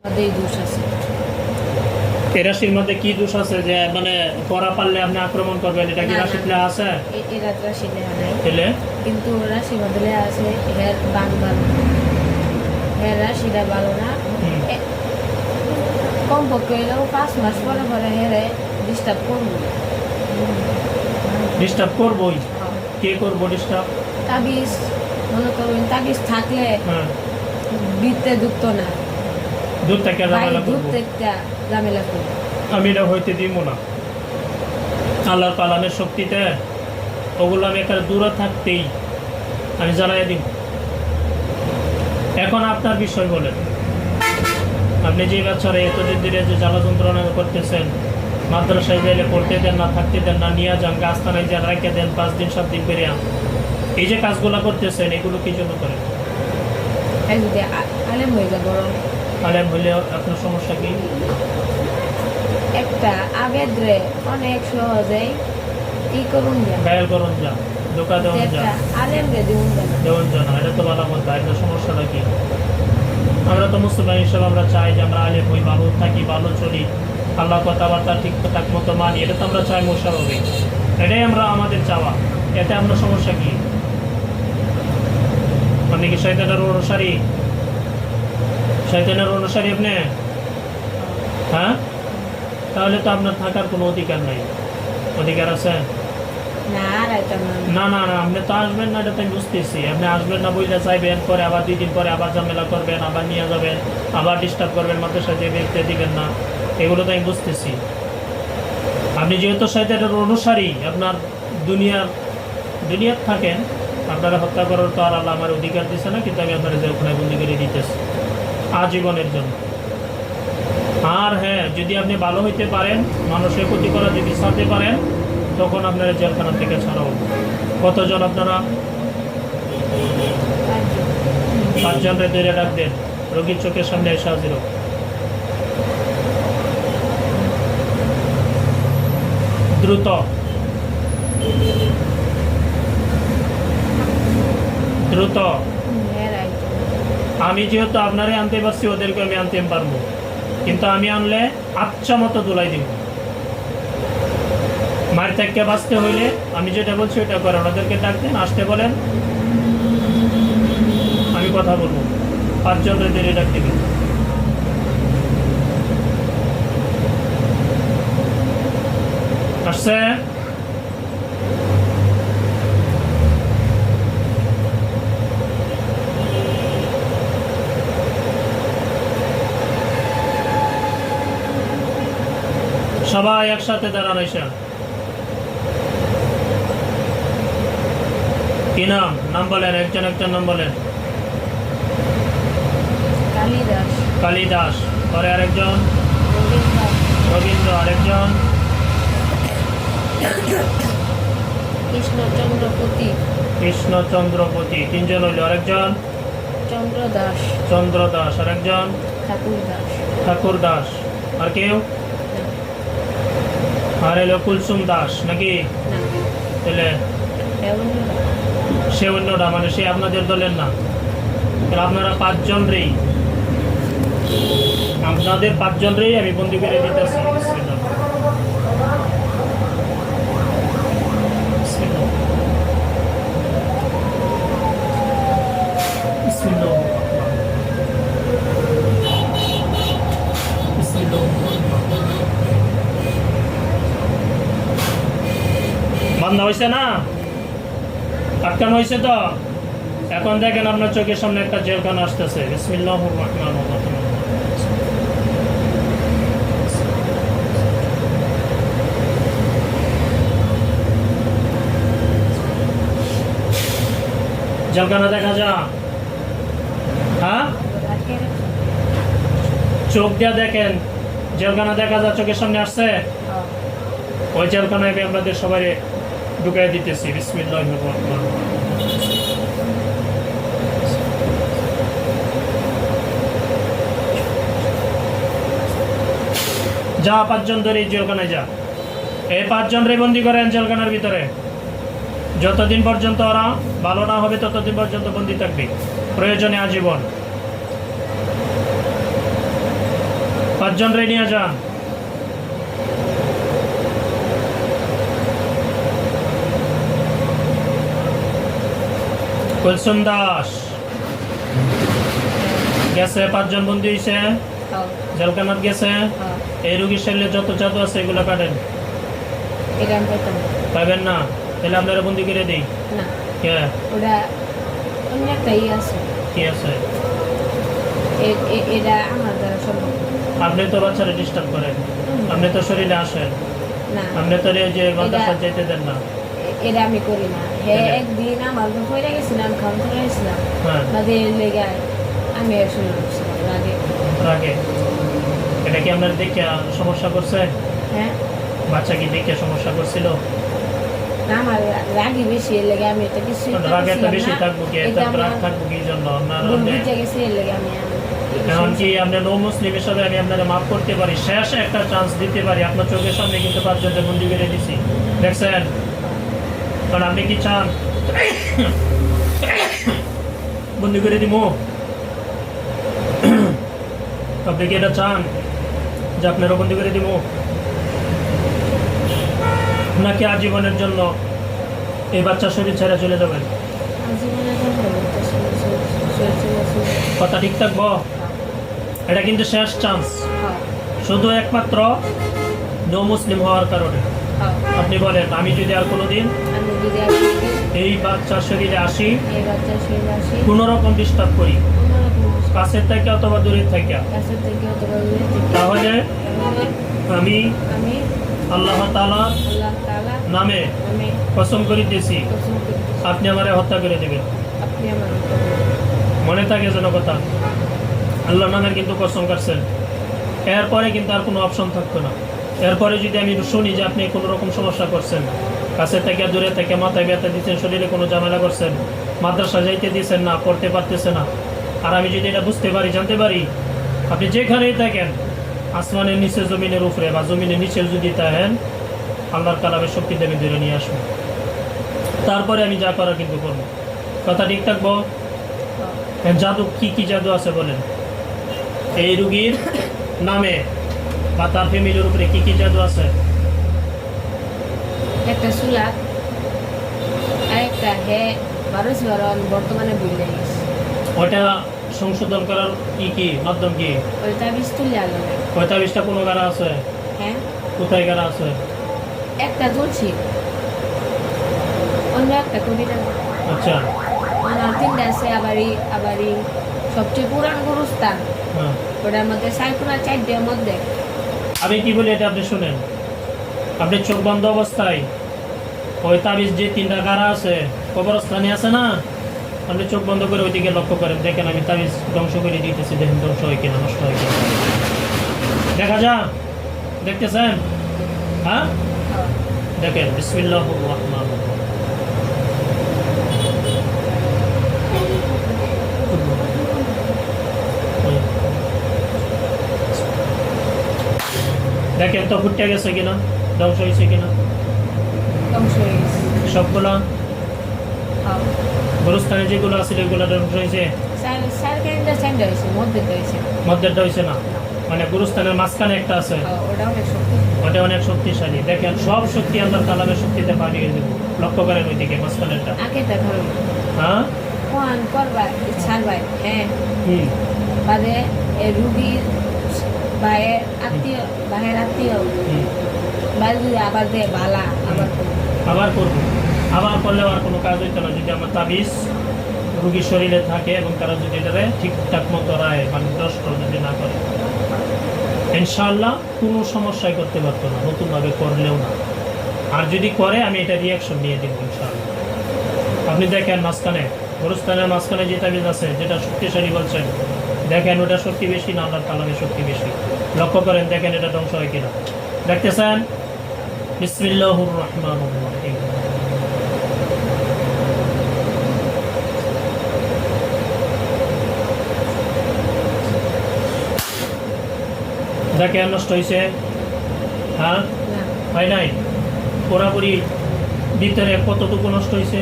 এই দোষ আছে। এই রাশির মধ্যে কি দোষ আছে যে মানে পড়া পারলে আপনি আক্রমণ করবেন? এটা কি না, না। রাশিতে আছে? এরা রাশি লেখা নাই, তাহলে কিন্তু রাশি বদলে আছে হের বান ভালো না, হের রাশিটা ভালো না। হুম। কমপক্ষে হইলেও 5 মাস পরে পরে হেরে ডিস্টার্ব করবো। ডিস্টার্ব করবই। কে করবো ডিস্টার্ব? তাবিজ, মনে করবেন তাবিজ থাকলে হ্যাঁ, বৃত্তে যুক্ত না, দূর থেকে ঝামেলা করবো। দূর থেকে ঝামেলা করবো। আমি এটা হইতে দিব না। আল্লাহর কালামের শক্তিতে ওগুলো আমি একটা দূরে থাকতেই আমি জ্বালাই দিব। এখন আপনার বিষয় বলেন, আপনি যে বাচ্চারা এতদিন ধরে যে জ্বালা যন্ত্রণা করতেছেন, মাদ্রাসায় গেলে পড়তে দেন না, থাকতে দেন না, নিয়ে যান গাছতলায় যা রেখে দেন 5 দিন 7 দিন করে, এই যে কাজগুলো করতেছেন এগুলো কি জন্য করেন? যদি আলেম হয়ে যা বরং আলেম হইলে আপনার সমস্যা কি? একটা আবেদরে অনেক সহজেই কি করুন যা, গায়েল করুন যা, ধোকা দেওয়ান যা, একটা আলেম রে দিউন যা না। দেওয়ান যা না, এটা তো ভালো কথা। এটা সমস্যাটা কি? আমরা তো মুসলমান হিসেবে আমরা চাই যে আমরা আলেম হই, ভালো থাকি, ভালো চলি, আল্লাহ কথাবার্তা ঠিকঠাক মতো মানি, এটা তো আমরা চাই মোশারফি। এটাই আমরা আমাদের চাওয়া। এতে আমরা সমস্যা কি? আপনি কি শয়তানের অনুসারী? শয়তানের অনুসারী আপনি? হ্যাঁ, তাহলে তো আপনার থাকার কোনো অধিকার নাই। অধিকার আছে? না রাইতাম না। না না না, আপনি তো আসবেন না, এটা তো আমি বুঝতেছি। আপনি আসবেন না বইটা চাইবেন, পরে আবার 2 দিন পরে আবার ঝামেলা করবেন, আবার নিয়ে যাবেন, আবার ডিস্টার্ব করবেন, মাদ্রাসা যে বেরতে দিবেন না, এগুলো তো আমি বুঝতেছি। আপনি যেহেতু শয়তানের অনুসারী, আপনার দুনিয়ার থাকেন, আপনারা হত্যা করার তো আর আল্লাহ আমার অধিকার দিচ্ছে না, কিন্তু আমি আপনারা জেলখানায় বন্দি করে দিতেছি আজীবনের জন্য। আর হ্যাঁ, যদি আপনি ভালো হইতে পারেন, মানুষের ক্ষতি করা যদি ছাড়তে পারেন, তখন আপনারা জেলখানা থেকে ছাড়াও। কতজন আপনারা? 5 জনরে ধরে ডাক দেন, রোগীর চোখের সামনে এসে হাজির হোক। দ্রুত দ্রুত। হ্যাঁ রাইতাম। আমি যেহেতু আপনারে আনতে পারছি, ওদেরকে আমি আনতে পারবো, কিন্তু আমি আনলে আচ্ছা মতো দুলাই দিব। মায়ের থেকে বাঁচতে হইলে আমি যেটা বলছি ওইটা করেন। ওদেরকে ডাক দেন, আসতে বলেন, আমি কথা বলবো। 5 জনের দেরি ডাক দিবেন। আসছে? সবাই একসাথে দাঁড়ান। এসে কি নাম? নাম বলেন, একজন একজন নাম বলেন। কালিদাস, কালিদাস, পরে আরেকজন রবীন্দ্র, রবীন্দ্র, আরেকজন কৃষ্ণচন্দ্রপতি, কৃষ্ণচন্দ্রপতি, 3 জন হইল। আরেকজন চন্দ্র দাস, চন্দ্র দাস, আরেকজন ঠাকুর দাস। ঠাকুর দাস। আর কেউ? আর এলো কুলসুম দাস নাকি? না, তাহলে সে অন্যটা, মানে সে আপনাদের দলের না। তাহলে আপনারা 5 জনরেই, আপনাদের 5 জনরেই আমি বন্দি করে দিতেছি। বিসমিল্লাহ। বিসমিল্লাহ। বিসমিল্লাহ। বিসমিল্লাহ। বান্ধা হয়েছে না? আটকানো হয়েছে তো? এখন দেখেন আপনার চোখের সামনে একটা জেলখানা আসতেছে। বিসমিল্লাহির রহমানির রহিম। জেলখানা দেখা যা? হ্যাঁ, চোখ দিয়ে দেখেন, জেলখানা দেখা যা? চোখের সামনে আসছে? ওই জেলখানায় আমি আপনাদের সবাই ঢুকাই দিতেছি। বিসমিল্লাহির রহমানির রহিম। যা 5 জন ধরে জেলখানায় যা। এই 5 জনরে বন্দি করেন জেলখানার ভিতরে। যতদিন পর্যন্ত ওরা ভালো না হবে ততদিন পর্যন্ত বন্দি থাকবে, প্রয়োজনে আজীবন। পাঁচজন রে নিয়ে যান। কুলসুম দাস গেছে, পাঁচজন বন্দী হয়েছে, হ্যাঁ জেলখানাত গেছে। হ্যাঁ এই রুগীর শরীরে যত জাদু আছে এগুলো কাটেন। এটা আমি পাইতাম না। পাইবেন না? তাহলে আপনারা বন্দি করে দিই। না কে ওটা অন্য একটা ইয়ে আছে, কি আছে? এটা আমার দ্বারা সম্ভব না। আপনি তো বাচ্চারা ডিস্টার্ব করেন, আপনি তো শরীরে আসেন, না আপনি তো এই যে মাদ্রাসা যেতে দেন না। এটা আমি করি না। হ্যাঁ এটা- একদিন আমার তো হয়ে গেছিলাম, খাওয়া করে গেছিলাম, হ্যাঁ বাদে লেগে আমি শুনে উঠছিলাম আগে। রাগে এটা কি আপনার দেখে সমস্যা করছে? হ্যাঁ বাচ্চা কি দেখে সমস্যা করছিল? না আমার রাগি বেশি, এর লেগে আমি এটা কিছু রাগে তো বেশি থাকবো কি, এত রাগ থাকবো কি জন্য আপনার? বুঝে গেছে, এর লেগে আমি এমনকি আপনি নো মুসলিম হিসাবে আমি আপনারা মাফ করতে পারি, শেষ একটা চান্স দিতে পারি। আপনার চোখের সামনে কিন্তু পাঁচজনকে বন্দি করে দিছি, দেখছেন? কারণ আপনি কি চান বন্দি করে দিব? আপনি কি এটা চান যে আপনারা বন্দি করে দিব, নাকি আজীবনের জন্য এই বাচ্চা শরীর ছেড়ে চলে যাবেন? জীবনের জন্য কথা ঠিক থাকবো? এটা কিন্তু শেষ চান্স, শুধু একমাত্র নো মুসলিম হওয়ার কারণে। আপনি বলেন, আমি যদি আর কোনোদিন আমি যদি আজকে এই বাচ্চার শরীরে আসি, এই বাচ্চার শরীরে আসি, কোনো রকম ডিস্টার্ব করি, কোনোরকম কাছের থেকে অথবা দূরের থেকে, কাছের থেকে অথবা দূরে থেকে, তাহলে তাহলে আমি আমি আল্লাহ তাআলার আল্লাহ তাআলা নামে আমি কসম করিতেছি, কসম করতেছি, আপনি আমারে হত্যা করে দেবেন। আপনি আমার হত্যা করবেন। মনে থাকে যেন কথা, আল্লাহ নামের কিন্তু কসম কাটছেন। এরপরে কিন্তু আর কোনো অপশন থাকতো না। এরপরে যদি আমি শুনি যে আপনি কোনো রকম সমস্যা করছেন, কাছে থেকে দূরে থেকে, মাথায় ব্যথা দিচ্ছেন, শরীরে কোনো ঝামেলা করছেন, মাদ্রাসা যাইতে দিচ্ছেন না, পড়তে পারতেছে না, আর আমি যদি এটা বুঝতে পারি, জানতে পারি, আপনি যেখানেই থাকেন, আসমানের নিচে জমিনের উপরে বা জমিনের নিচে যদি থাকেন, আল্লাহর কালামের শক্তি দেবে ধরে নিয়ে আসবো। তারপরে আমি যা করার কিন্তু করবো। কথা ঠিক থাকবো? জাদু কি কি জাদু আছে বলেন? এই রুগীর নামে বা তার ফ্যামিলির উপরে কি কি জাদু আছে? একটা চুলা আর একটা বারোশো বর্তমানে বুঝলে গেছে, ওটা সংশোধন করার কি মাধ্যম কি? ওইটা বিশ তুলে আলো। 45টা কোনো গাড়া আছে? হ্যাঁ কোথায় গাড়া আছে? একটা তুলছি, অন্য একটা কবিতা, আচ্ছা, ওনার তিনটা আছে। আবারই সবচেয়ে পুরান গুরুস্থান, হ্যাঁ। ওটার মধ্যে সাইকুনা চারটের মধ্যে। আমি কি বলি এটা আপনি শুনেন। আপনি চোখ বন্ধ অবস্থায় ওই তাবিজ যে 3টা গাড়া আছে কবরস্থানে আছে না, আপনি চোখ বন্ধ করে ওইদিকে লক্ষ্য করেন, দেখেন আমি তাবিজ ধ্বংস করে দিতেছি, দেখেন ধ্বংস হয় কিনা, নষ্ট হয় কিনা। দেখা যা, দেখতেছেন? হ্যাঁ দেখেন, বিসমিল্লাহির রহমানির রহিম। দেখেন তো ফুটে গেছে কিনা, ধ্বংস হয়েছে কিনা ধ্বংস হয়ে গেছে। সবগুলা। গোরস্থানে যেগুলো আছে ওইগুলো ধ্বংস হয়েছে, চারটা হয়েছে, মধ্যে হয়েছে। মধ্যেরটা হয়েছে না, মানে গোরস্থানের মাঝখানে একটা আছে, ওটা অনেক শক্তি। ওটা অনেক শক্তিশালী। দেখেন সব শক্তি আল্লাহর কালামের শক্তিতে পাঠিয়ে দেবো। লক্ষ্য করেন ওইদিকে মাঝখানেরটা। আগেটা ভালো হ্যাঁ কোন করবা ছাড়বাই। হ্যাঁ হুম বাদে রুগীর বাহের আত্মীয় হুম। বাড়ি যদি আবার দে বালা আবার আবার করবো, আবার করলেও আর কোনো কাজ হইতো না যদি আমার তাবিজ রুগীর শরীরে থাকে এবং তারা যদি এটারে ঠিকঠাক মতো রায় মানে নষ্ট যদি না করে, ইনশাআল্লাহ কোনো সমস্যাই করতে পারতো না, নতুনভাবে করলেও না। আর যদি করে আমি এটা রিয়াকশন নিয়ে দিব ইনশাআল্লাহ। আপনি দেখেন মাঝখানে, গোরস্থানের মাঝখানে যে তাবিজ আছে যেটা শক্তিশালী বলছেন, দেখেন ওটা শক্তি বেশি না আল্লাহর কালামের শক্তি বেশি? লক্ষ্য করেন, দেখেন এটা ধ্বংস হয় কিনা। দেখতেছেন? বিসমিল্লাহির রহমানির রহিম। দেখেন নষ্ট হয়েছে? হ্যাঁ না হয় নাই? পুরাপুরি ভিতরে কতটুকু নষ্ট হয়েছে?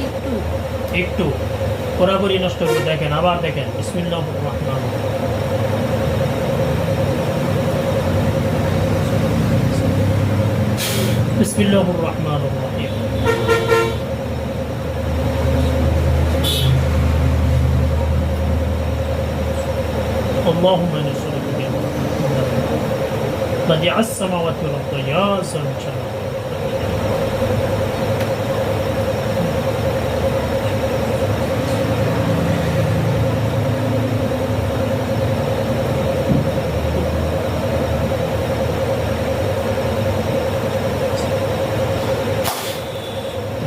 একটু একটু। পুরাপুরি নষ্ট করে দেখেন, আবার দেখেন বিসমিল্লাহির রহমানির রহিম। বিসমিল্লাহির রহমানির রহিম। اللهم نسألك بديع السماوات والأرض يا ذا الجلال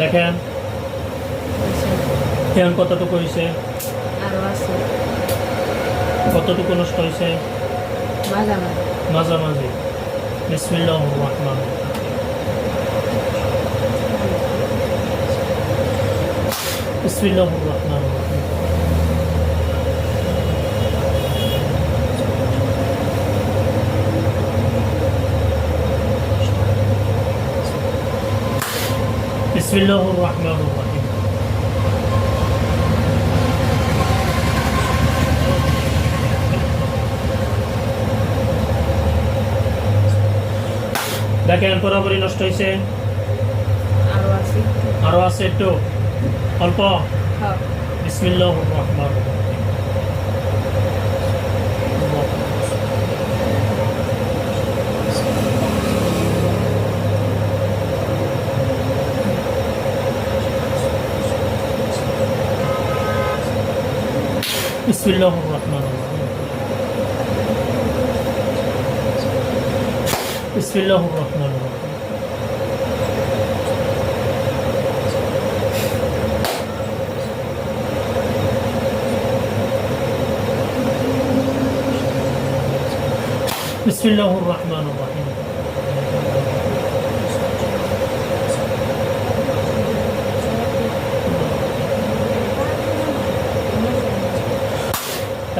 দেখেন এখন কতটুকু হয়েছে, আরো আছে কতটুকু নষ্ট হয়েছে, মাঝামাঝি। মাঝামাঝি। বিসমিল্লাহির রহমানির রহিম। বিসমিল্লাহির রহমানির রহিম। বিসমিল্লাহির রহমানির রহিম। দেখেন পুরোপুরি নষ্ট হয়েছে, আরো আছে। আরো আছে একটু অল্প। হ্যাঁ। বিসমিল্লাহির রহমানির রহিম। বিসমিল্লাহির রহমানির রহিম। বিসমিল্লাহির রহমানির রহিম। বিসমিল্লাহির রহমানির রহিম।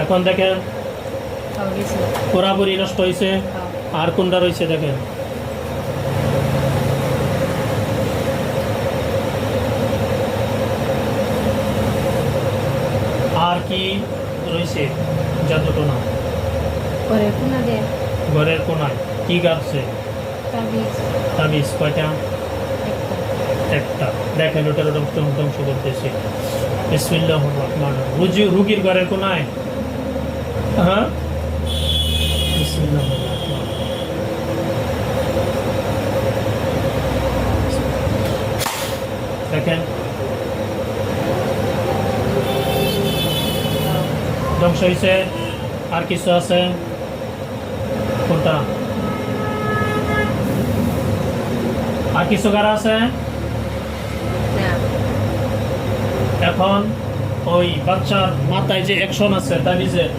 এখন দেখেন সব গেছে। পুরাপুরি নষ্ট হয়েছে, হ্যাঁ। আর কোনটা রয়েছে দেখেন। আর কি রয়েছে, জাদুটোনা পরে কোনা দে ঘরের কোনায় কি গাছে, তাবিজ তাবিজ কয়টা, একটা। একটা। দেখেন ওটার ওটা ধ্বংস করতেছে। বিসমিল্লাহির রহমানির রহিম। রুগীর ঘরের কোনায়, হ্যাঁ। বিসমিল্লাহির রহমানির রহিম। দেখেন ধ্বংস হয়েছে, আর কিছু আছে কোনটা, আর কিছু গাড়া আছে। না। এখন ওই বাচ্চার মাথায় যে অ্যাকশন আছে তাবিজের,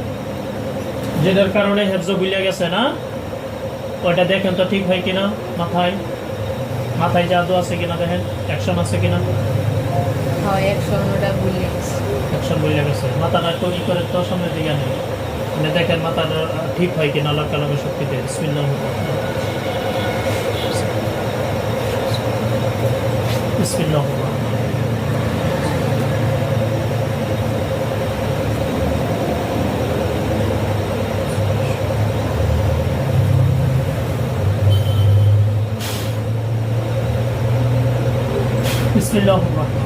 যেটার কারণে হেফজ ভুলে গেছে না, ওইটা দেখেন তো ঠিক হয় কিনা। মাথায় মাথায় জাদু আছে কিনা দেখেন, অ্যাকশন আছে কিনা। হয় 100টা ভুলে গেছে। অ্যাকশন ভুলে গেছে, মাথাটা তো ই করে তো সামনের দিকে নেই, মানে দেখেন মাথাটা ঠিক হয় কিনা আল্লাহ কালামের শক্তিতে। বিসমিল্লাহির রহমানির রহিম। বিসমিল্লাহির রহমানির রহিম। বিসমিল্লাহির রহমানির রহিম।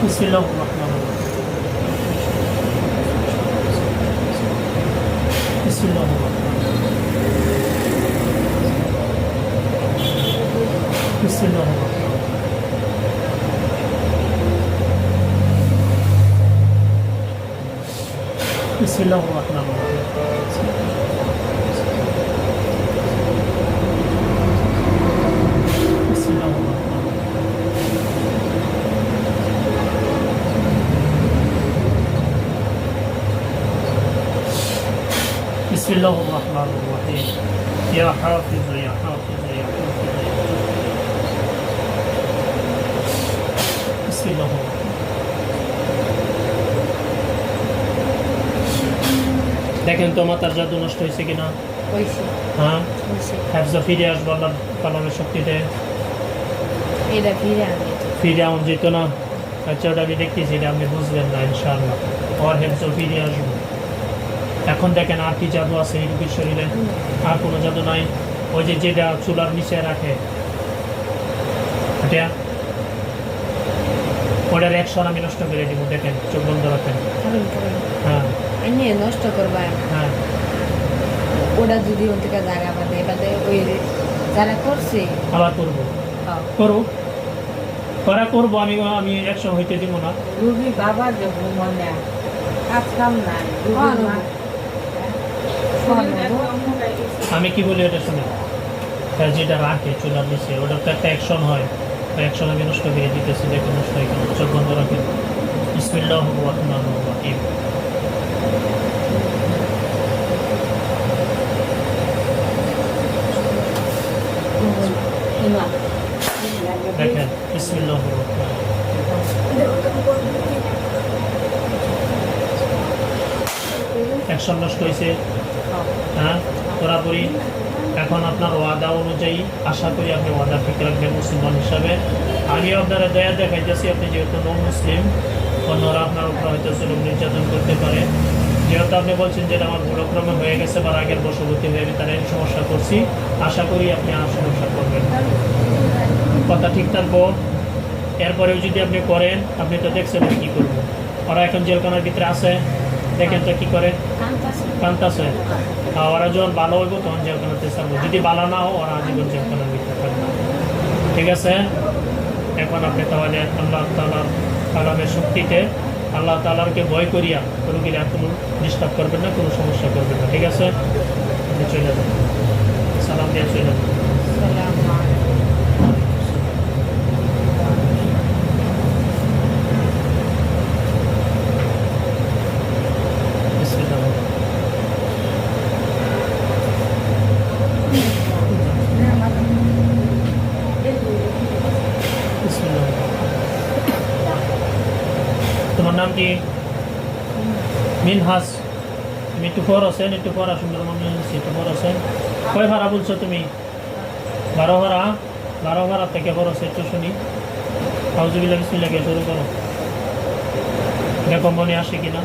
বিসমিল্লাহির রহমানির রহিম। বিসমিল্লাহির রহমানির রহিম। বিসমিল্লাহির রহমানির রহিম। বিসমিল্লাহির রহমানির রহিম। বিসমিল্লাহির রহমানির রহিম। বিসমিল্লাহির রহমানির রহিম। বিসমিল্লাহির রহমানির রহিম। ইয়া হাফিজ ইয়া হাফিজ ইয়া হাফিজ। বিসমিল্লাহির রহমানির রহিম। দেখেন তো মাথার জাদু নষ্ট হয়েছে কিনা। হয়েছে হ্যাঁ, হয়েছে। হ্যাফজা ফিরে আসবো আল্লাহ কালামের শক্তিতে। এটা ফিরে আনি। ফিরে এমন যেত না। আচ্ছা, ওটা আমি দেখতেছি, এটা আপনি বুঝবেন না ইনশাআল্লাহ। ওর হেফজও ফিরে আসবো। এখন দেখেন আর কি জাদু আছে এই রুগীর শরীরে? আর কোনো জাদু নাই। ওই যে যেটা চুলার নিচে রাখে, এটা ওটার একশন আমি নষ্ট করে দিব। দেখেন, চোখ বন্ধ রাখেন। হ্যাঁ এনে নষ্ট করবা। হ্যাঁ, ওটা যদি ওর থেকে জায়গা বাঁধে বাদে ওই যারা করছে আবার করবো। করো, করা করবো। আমি আমি একশো হইতে দিব না। রুগী বাবা যাব মনে কাজ কাম নাই রুগীর মা আমি কি বলি এটা শুনে, যেটা রাখে চুলার নিচে ওটা তো একটা অ্যাকশন হয়। অ্যাকশন আমি নষ্ট করে দিতেছি। দেখুন নষ্ট হয়ে গেল। চোখ বন্ধ রাখেন। বিসমিল্লাহির রহমানির রহিম। দেখেন, বিসমিল্লাহির রহমানির অ্যাকশন নষ্ট হয়েছে। হ্যাঁ, পুরাপুরি। এখন আপনার ওয়াদা অনুযায়ী আশা করি আপনি ওয়াদা ঠিক রাখবেন মুসলমান হিসাবে। আমিও আপনারা দয়া দেখাইতেছি, আপনি যেহেতু নন মুসলিম, অন্যরা আপনার উপর হয়তো জুলুম নির্যাতন করতে পারে। যেহেতু আপনি বলছেন যে এটা আমার ভুলক্রমে হয়ে গেছে বা আগের বশবর্তী হয়ে তারা এই সমস্যা করছি, আশা করি আপনি আর সমস্যা করবেন না। কথা ঠিক থাকবো। এরপরেও যদি আপনি করেন, আপনি তো দেখছেন আমি কী করবো। ওরা এখন জেলখানার ভিতরে আছে, দেখেন তো কী করে, কান্তাছে। ওরা যখন ভালো হইব তখন জেলখানাতে ছাড়বো। যদি ভালো না হোক ওরা আজীবন জেলখানার ভিতরে থাকবে। ঠিক আছে? এখন আপনি তাহলে আল্লাহ তাআলার কালামের শক্তিতে আল্লাহ তাআলাকে ভয় করিয়া রোগীরা কোনো ডিস্টার্ব করবেন না, কোনো সমস্যা করবেন না। ঠিক আছে? আপনি চলে যাবেন, সালাম দিয়ে চলে যাবেন। বিসমিল্লাহ। বিসমিল্লাহ। তোমার নাম কি? মিনহাস। তুমি একটু পর আছেন, একটু পড়া সুন্দর মনে হচ্ছে। একটু পর আছেন। কয় ভাড়া বলছো তুমি? 12 ভাড়া। 12 ভাড়া থেকে পর আছে একটু শুনি। আউযুবিল্লাহি বিসমিল্লাহ শুরু করো। দেখো মনে আসে কিনা।